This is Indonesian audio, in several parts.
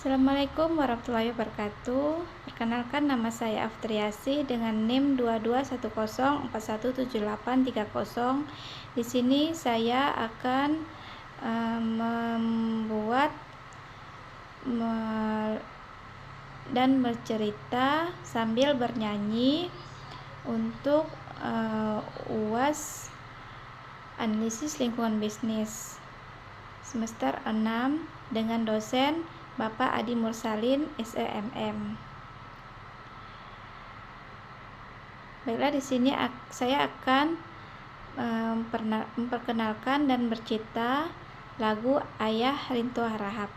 Assalamualaikum warahmatullahi wabarakatuh. Perkenalkan, nama saya Aftriasi dengan NIM 2210417830. Di sini saya akan membuat dan bercerita sambil bernyanyi untuk UAS Analisis Lingkungan Bisnis semester 6 dengan dosen Bapak Adi Mursalin, SEMM. Baiklah, di sini saya akan memperkenalkan dan bercipta lagu Ayah Rinto Harahap.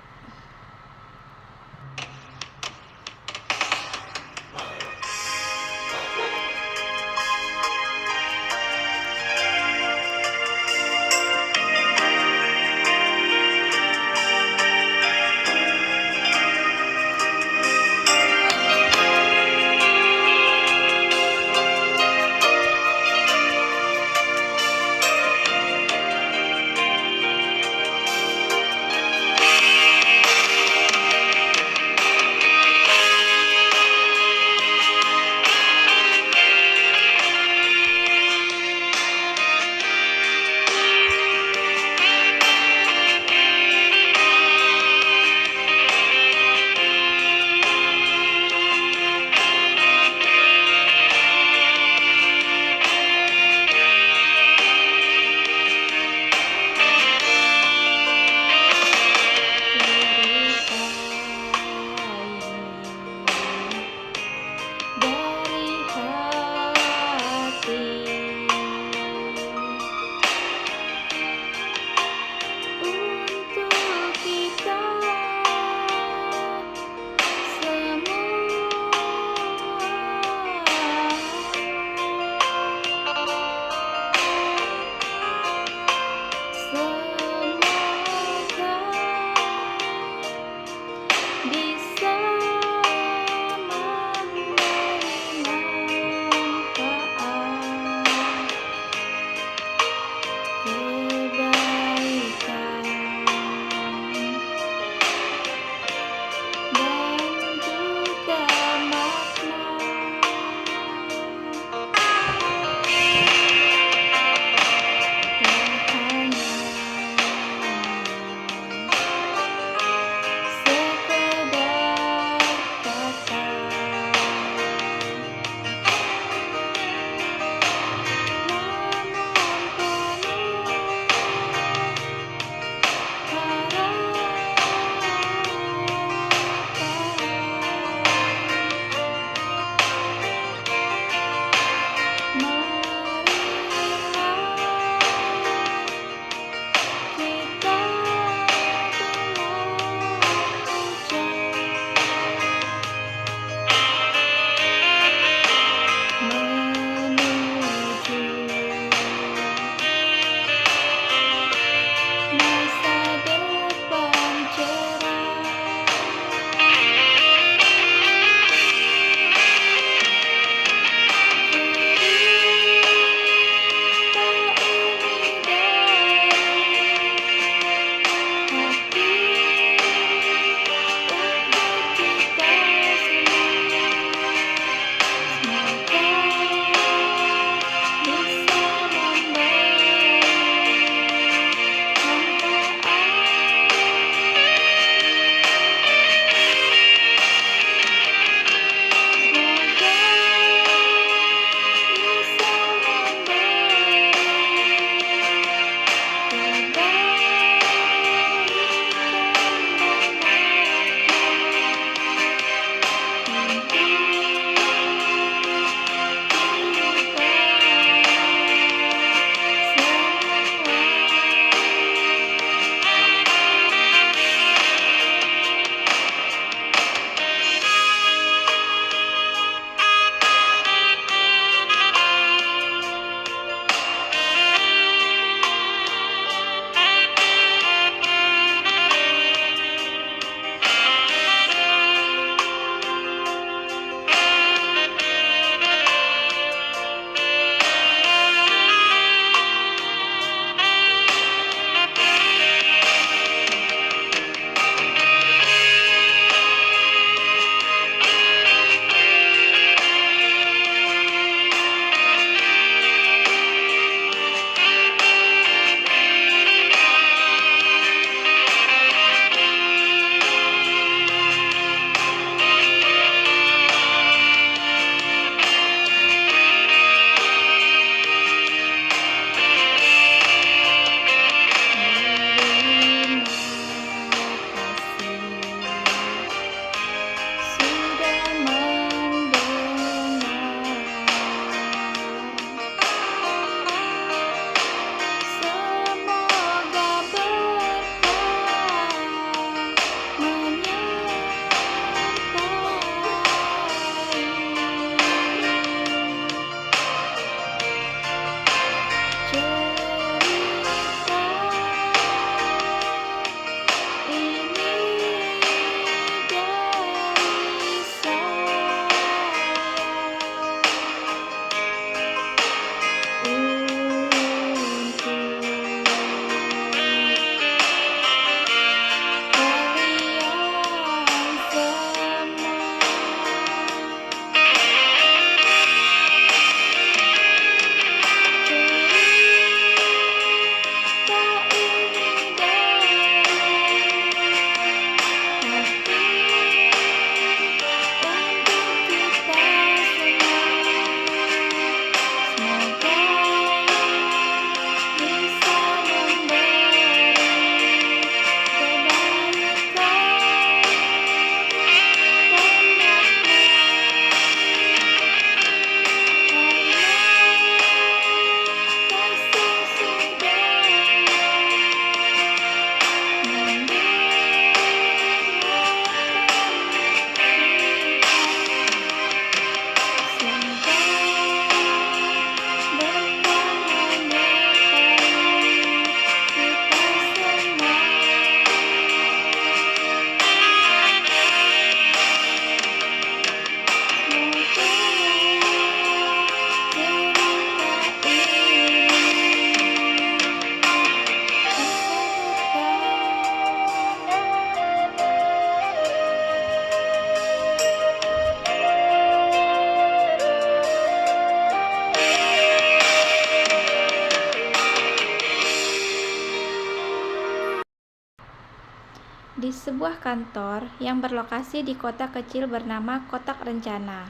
sebuah kantor yang berlokasi di kota kecil bernama Kotak Rencana.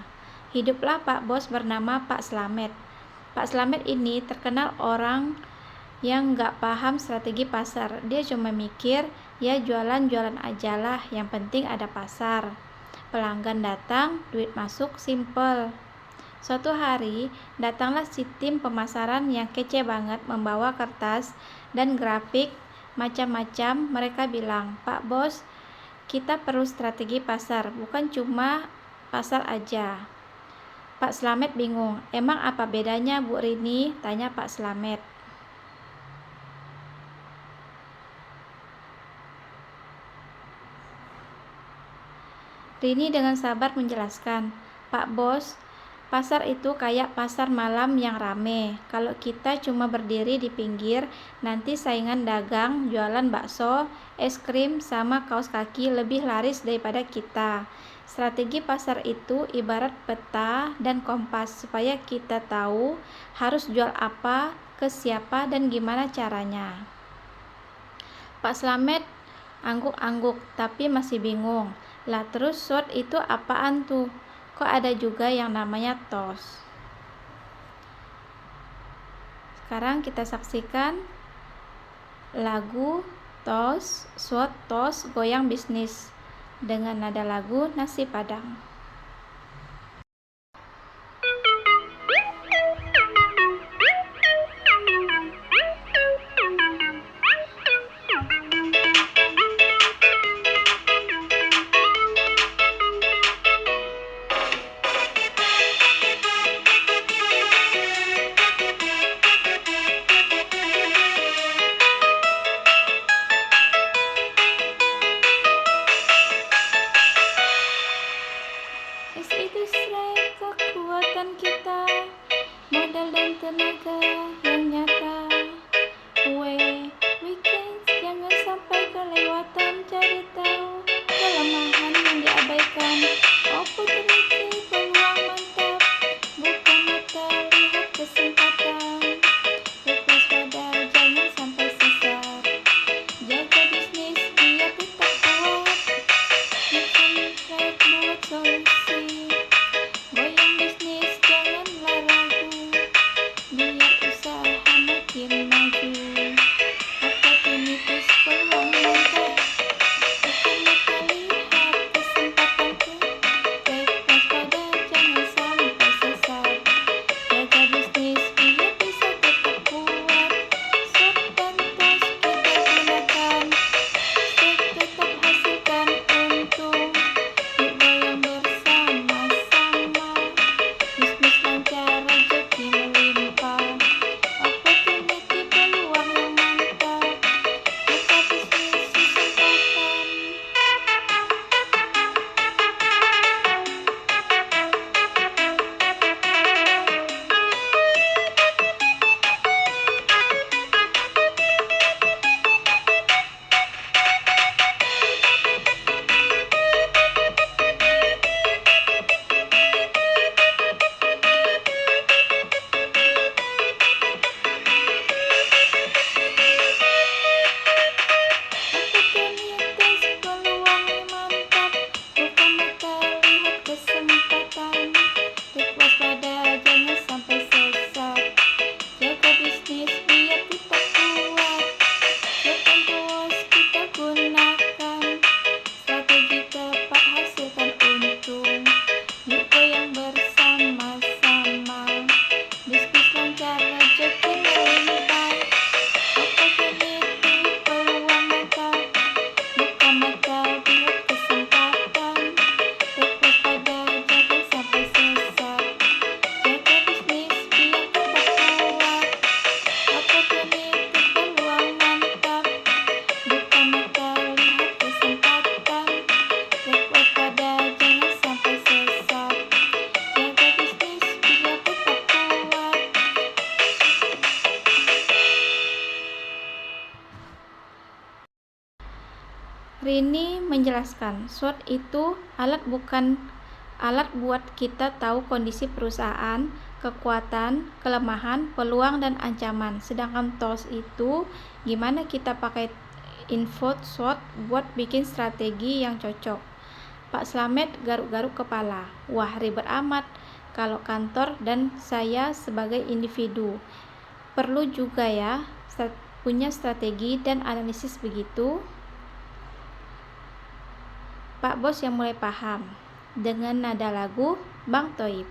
Hiduplah Pak Bos bernama Pak Slamet. Pak Slamet ini terkenal orang yang nggak paham strategi pasar. Dia cuma mikir, ya jualan-jualan aja lah, yang penting ada pasar. Pelanggan datang, duit masuk, simple. Suatu hari, datanglah si tim pemasaran yang kece banget membawa kertas dan grafik macam-macam. Mereka bilang, Pak Bos, kita perlu strategi pasar, bukan cuma pasar aja. Pak Slamet bingung, emang apa bedanya Bu Rini? Tanya Pak Slamet. Rini dengan sabar menjelaskan, Pak Bos, pasar itu kayak pasar malam yang rame. Kalau kita cuma berdiri di pinggir, nanti saingan dagang jualan bakso, es krim, sama kaos kaki lebih laris daripada kita. Strategi pasar itu ibarat peta dan kompas supaya kita tahu harus jual apa, ke siapa, dan gimana caranya. Pak Slamet angguk-angguk tapi masih bingung. Lah terus SWOT itu apaan tuh? Kok ada juga yang namanya TOS? Sekarang kita saksikan lagu TOS, SWOT TOS Goyang Bisnis dengan nada lagu Nasi Padang. Itu kekuatan kita, modal dan tenaga yang nyata. Weekend jangan sampai kelewatan, cari tahu kelemahan yang diabaikan. Opportunity peluang mantap, buka mata lihat kesempatan. Fokus pada jangan sampai sesat, jaga bisnis biar tetap kuat. Bukan right buat solusi. Goyang bisnis janganlah ragu, biar usaha makin maju. Opportunities peluang mantap, bukan mata lihat kesempatan. Take waspada jangan sampai sesat, jaga bisnis biar bisa tetap kuat. SWOT dan TOS kita gunakan, step tetap hasilkan untung. Yuk goyang bersama-sama, bisnis lancar rezeki melimpah. Opportunity peluang yang mantap, buka bisnis kesempatan. Opportunities peluang yang mantap, buka mata lihat kesempatan. Take waspada jangan sampai sesat, jaga bisnis biar kita kuat. SWOT dan TOS kita gunakan, strategi tepat hasilkan untung. Yuk goyang bersama-sama, bisnis lancar rezeki melimpah. Opportunity peluang mantap, buka mata lihat kesempatan. Take waspada jangan sampai sesat, jaga bisnis biar tetap kuat. Opportunity peluang mantap, buka mata lihat kesempatan. Take waspada jangan sampai sesat, jaga bisnis biar tetap kuat. Rini menjelaskan, SWOT itu alat buat kita tahu kondisi perusahaan, kekuatan, kelemahan, peluang, dan ancaman. Sedangkan TOS itu gimana kita pakai info shot buat bikin strategi yang cocok. Pak Slamet garuk-garuk kepala. Wah, ribet amat kalau kantor dan saya sebagai individu. Perlu juga ya punya strategi dan analisis begitu. Pak Bos yang mulai paham. Dengan nada lagu Bang Toib.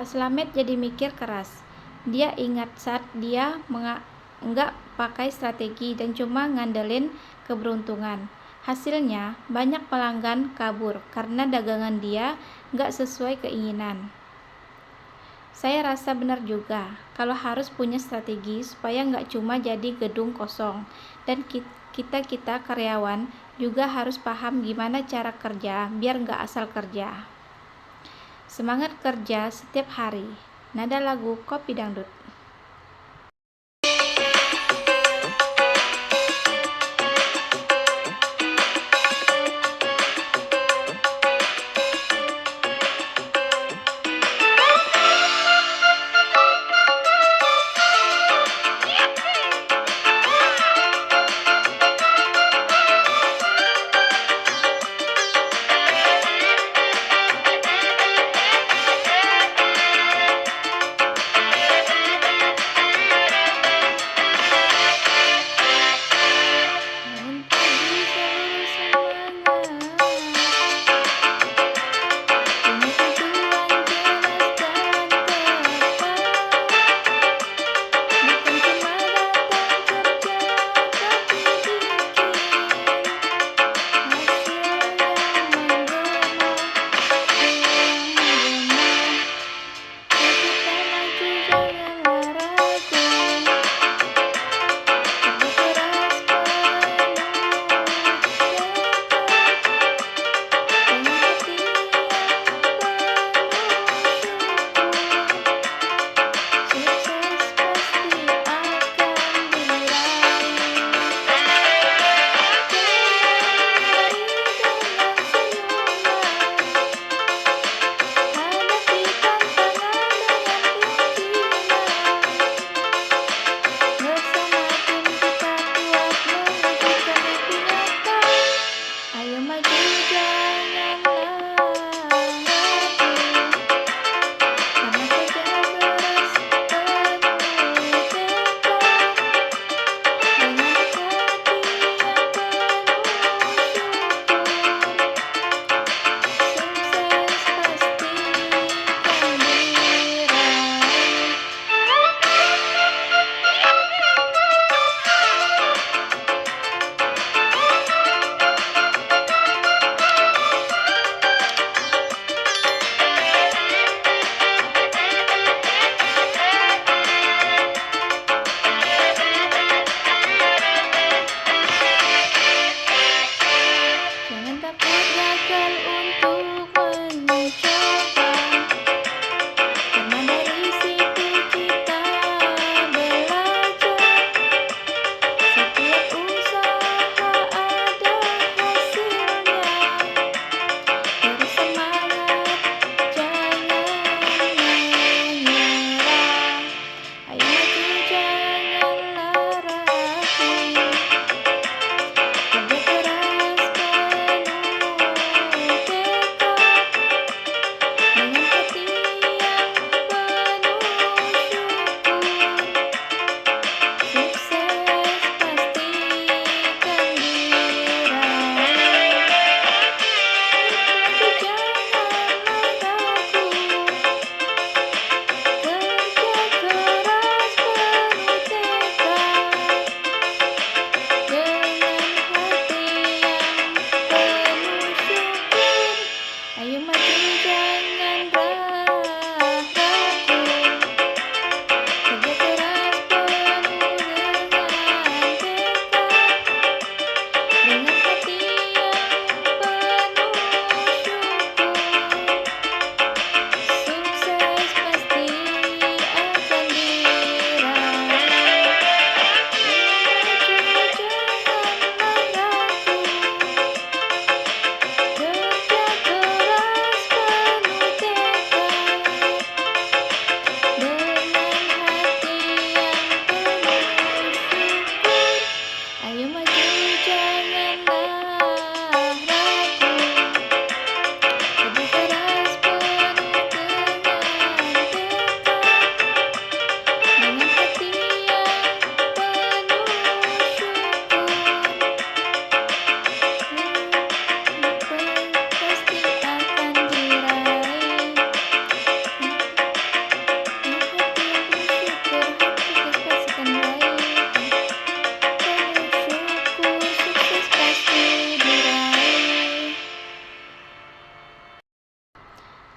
Slamet jadi mikir keras. Dia ingat saat dia nggak pakai strategi dan cuma ngandelin keberuntungan. Hasilnya, banyak pelanggan kabur karena dagangan dia nggak sesuai keinginan. Saya rasa benar juga, kalau harus punya strategi supaya nggak cuma jadi gedung kosong. Dan kita karyawan juga harus paham gimana cara kerja biar nggak asal kerja. Semangat kerja setiap hari. Nada lagu Kopi Dangdut.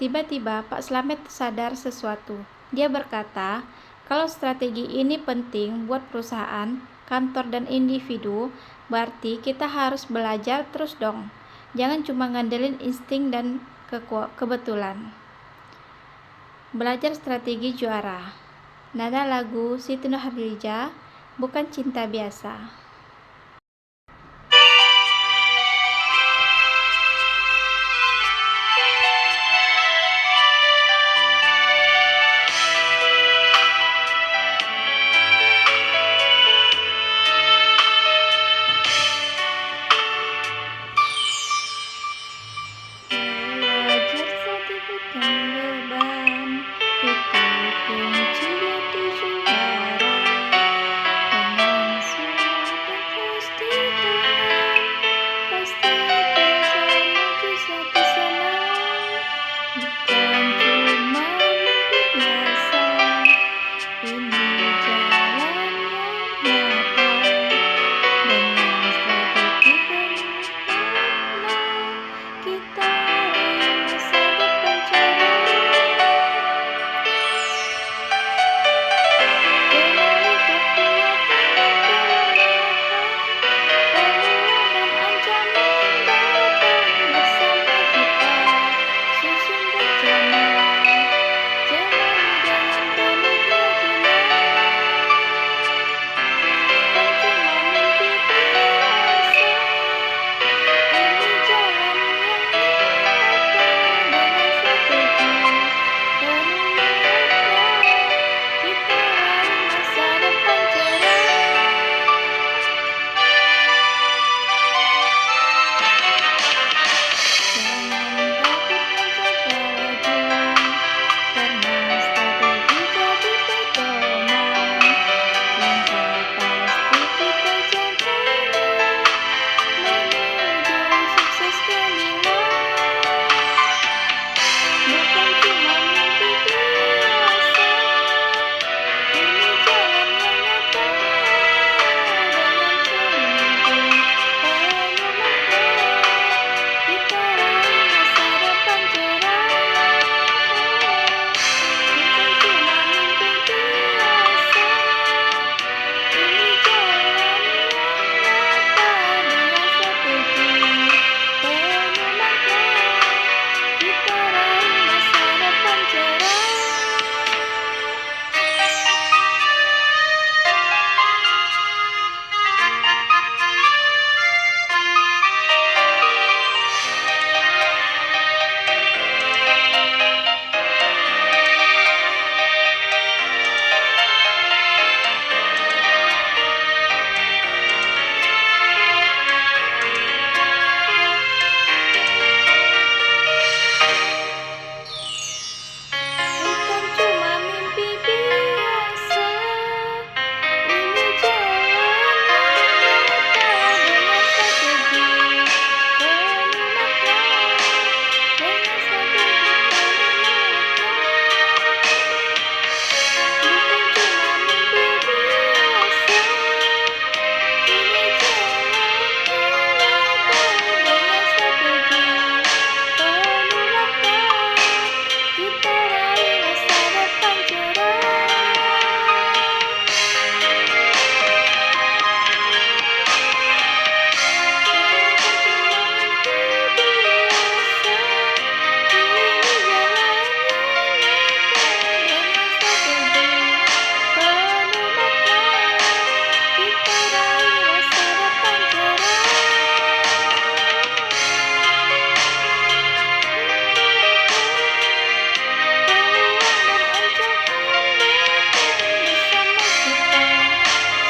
Tiba-tiba Pak Slamet sadar sesuatu. Dia berkata, kalau strategi ini penting buat perusahaan, kantor, dan individu, berarti kita harus belajar terus dong. Jangan cuma ngandelin insting dan kebetulan. Belajar strategi juara. Nada lagu Siti Nurhaliza, Bukan Cinta Biasa. Belajar saat bukan beban, itu kunci jati juara. Dengan semua pasti tenang, pasti bisa mujizat di sana. Bukan cuma mimpi biasa, ini jalan yang nyata. Dengan strategi penuh makna, kita raih masa depan cerah. Kenali kekuatan dan kelemahan, peluang dan ancaman datang bersama kita. Susun rencana, jalani dengan penuh keyakinan. Bukan cuma mimpi biasa, ini jalan yang nyata. Dengan strategi penuh makna, kita raih masa depan cerah. Jangan takut mencoba lagi, karena strategi jadi pedoman. Langkah pasti kita jalani, menuju sukses gemilang. Bukan cuma mimpi biasa, ini jalan yang nyata. Dengan pemimpin penuh makna, kita raih masa depan cerah. Bukan cuma mimpi biasa, ini jalan yang nyata. Dengan strategi penuh makna, kita raih masa depan cerah. Bukan cuma mimpi biasa, ini jalan yang nyata. Dengan strategi penuh makna, dengan strategi penuh makna. Bukan cuma mimpi biasa, ini jalan yang nyata. Dengan strategi penuh makna, kita raih masa depan cerah. Bukan cuma mimpi biasa, ini jalan yang nyata. Dengan strategi penuh makna, kita raih masa depan cerah. Peluang dan ancaman datang bersama kita.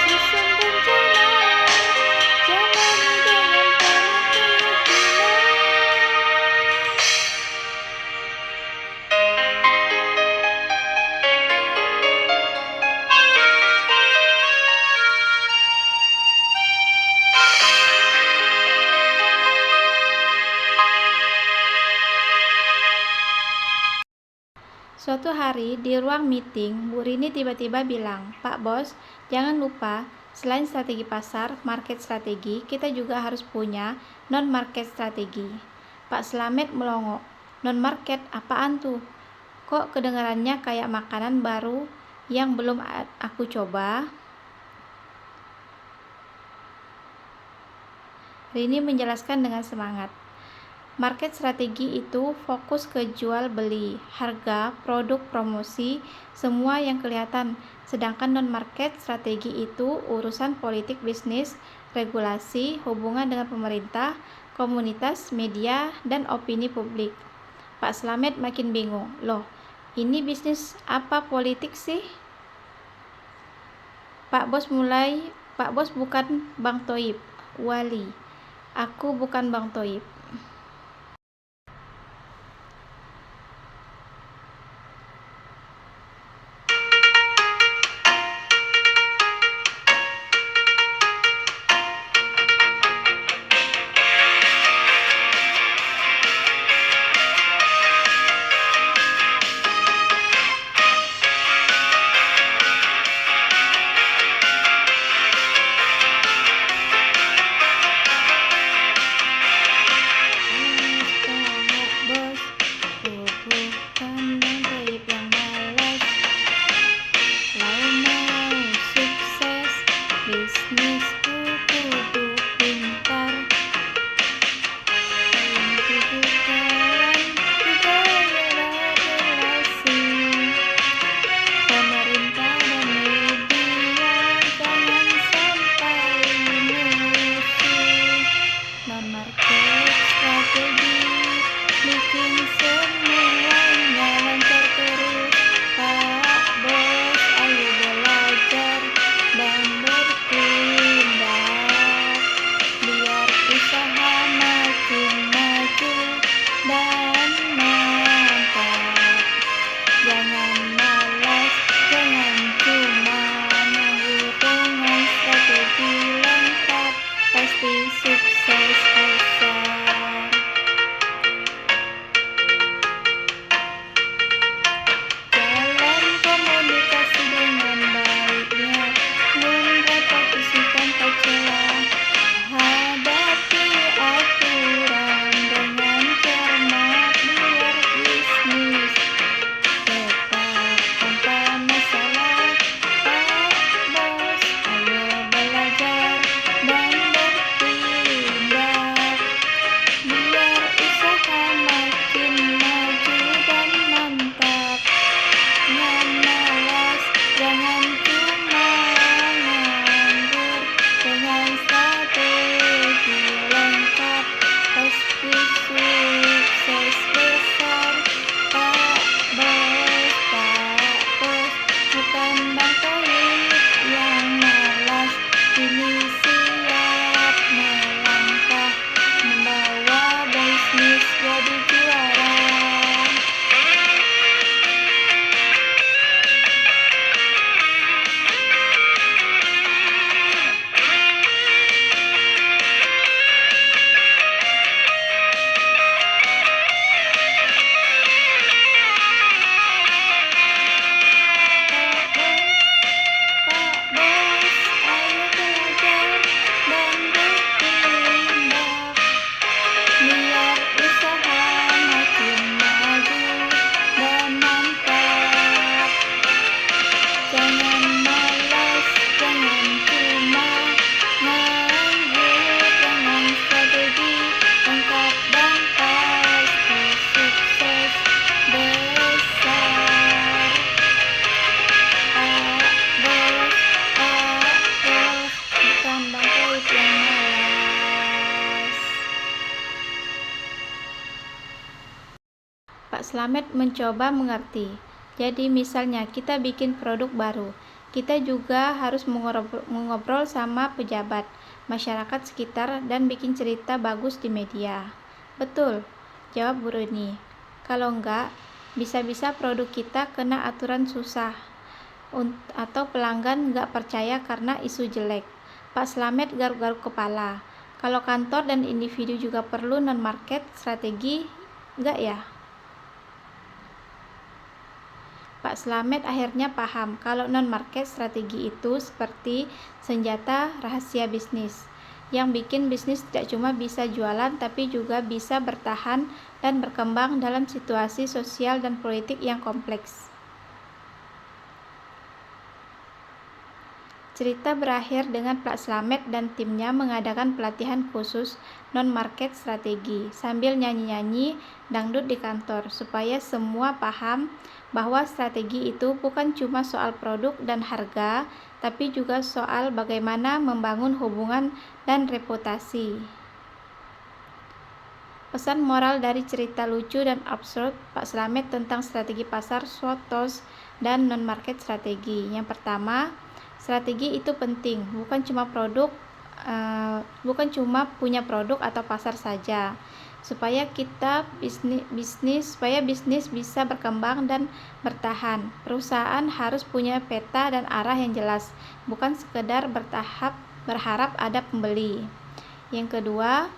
Susun rencana, jalani dengan penuh keyakinan. Suatu hari di ruang meeting, Bu Rini tiba-tiba bilang, "Pak Bos, jangan lupa, selain strategi pasar, market strategi, kita juga harus punya non-market strategi." Pak Slamet melongo. Non-market apaan tuh? Kok kedengarannya kayak makanan baru yang belum aku coba? Rini menjelaskan dengan semangat. Market strategi itu fokus ke jual beli, harga, produk, promosi, semua yang kelihatan. Sedangkan non-market strategi itu urusan politik, bisnis, regulasi, hubungan dengan pemerintah, komunitas, media, dan opini publik. Pak Slamet makin bingung. Loh, ini bisnis apa politik sih? Pak Bos bukan Bang Toib, Wali. Aku bukan Bang Toib. Pak Slamet mencoba mengerti. Jadi misalnya kita bikin produk baru, kita juga harus mengobrol sama pejabat, masyarakat sekitar, dan bikin cerita bagus di media. Betul, jawab Bu Reni. Kalau enggak, bisa-bisa produk kita kena aturan susah, atau pelanggan enggak percaya karena isu jelek. Pak Slamet garuk-garuk kepala. Kalau kantor dan individu juga perlu non-market strategi, enggak ya? Pak Slamet akhirnya paham kalau non-market strategi itu seperti senjata rahasia bisnis. yang bikin bisnis tidak cuma bisa jualan tapi juga bisa bertahan dan berkembang dalam situasi sosial dan politik yang kompleks. Cerita berakhir dengan Pak Slamet dan timnya mengadakan pelatihan khusus non-market strategi sambil nyanyi-nyanyi dangdut di kantor supaya semua paham bahwa strategi itu bukan cuma soal produk dan harga, tapi juga soal bagaimana membangun hubungan dan reputasi. Pesan moral dari cerita lucu dan absurd Pak Slamet tentang strategi pasar, SWOT, TOS, dan non-market strategi. Yang pertama, strategi itu penting, bukan cuma punya produk atau pasar saja. Supaya bisnis bisa berkembang dan bertahan. Perusahaan harus punya peta dan arah yang jelas, bukan sekedar berharap ada pembeli. Yang kedua,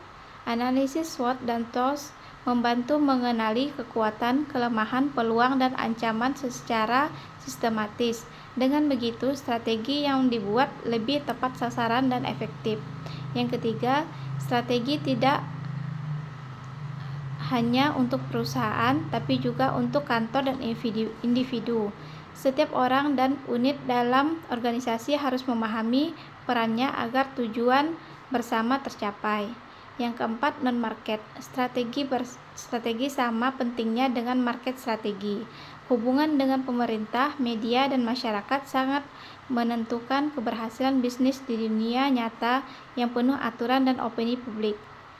analisis SWOT dan TOS membantu mengenali kekuatan, kelemahan, peluang, dan ancaman secara sistematis. Dengan begitu, strategi yang dibuat lebih tepat sasaran dan efektif. Yang ketiga, strategi tidak hanya untuk perusahaan, tapi juga untuk kantor dan individu. Setiap orang dan unit dalam organisasi harus memahami perannya agar tujuan bersama tercapai. Yang keempat, non-market strategi sama pentingnya dengan market strategi. Hubungan dengan pemerintah, media, dan masyarakat sangat menentukan keberhasilan bisnis di dunia nyata yang penuh aturan dan opini publik.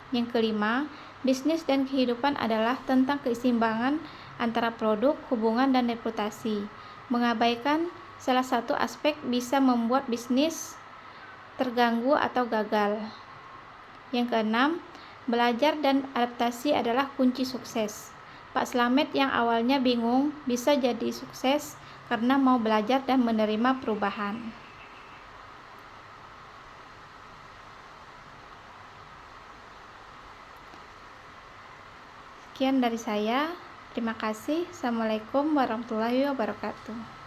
Yang kelima, bisnis dan kehidupan adalah tentang keseimbangan antara produk, hubungan, dan reputasi. Mengabaikan salah satu aspek bisa membuat bisnis terganggu atau gagal. Yang keenam, belajar dan adaptasi adalah kunci sukses. Pak Slamet yang awalnya bingung bisa jadi sukses karena mau belajar dan menerima perubahan. Sekian dari saya. Terima kasih. Assalamualaikum warahmatullahi wabarakatuh.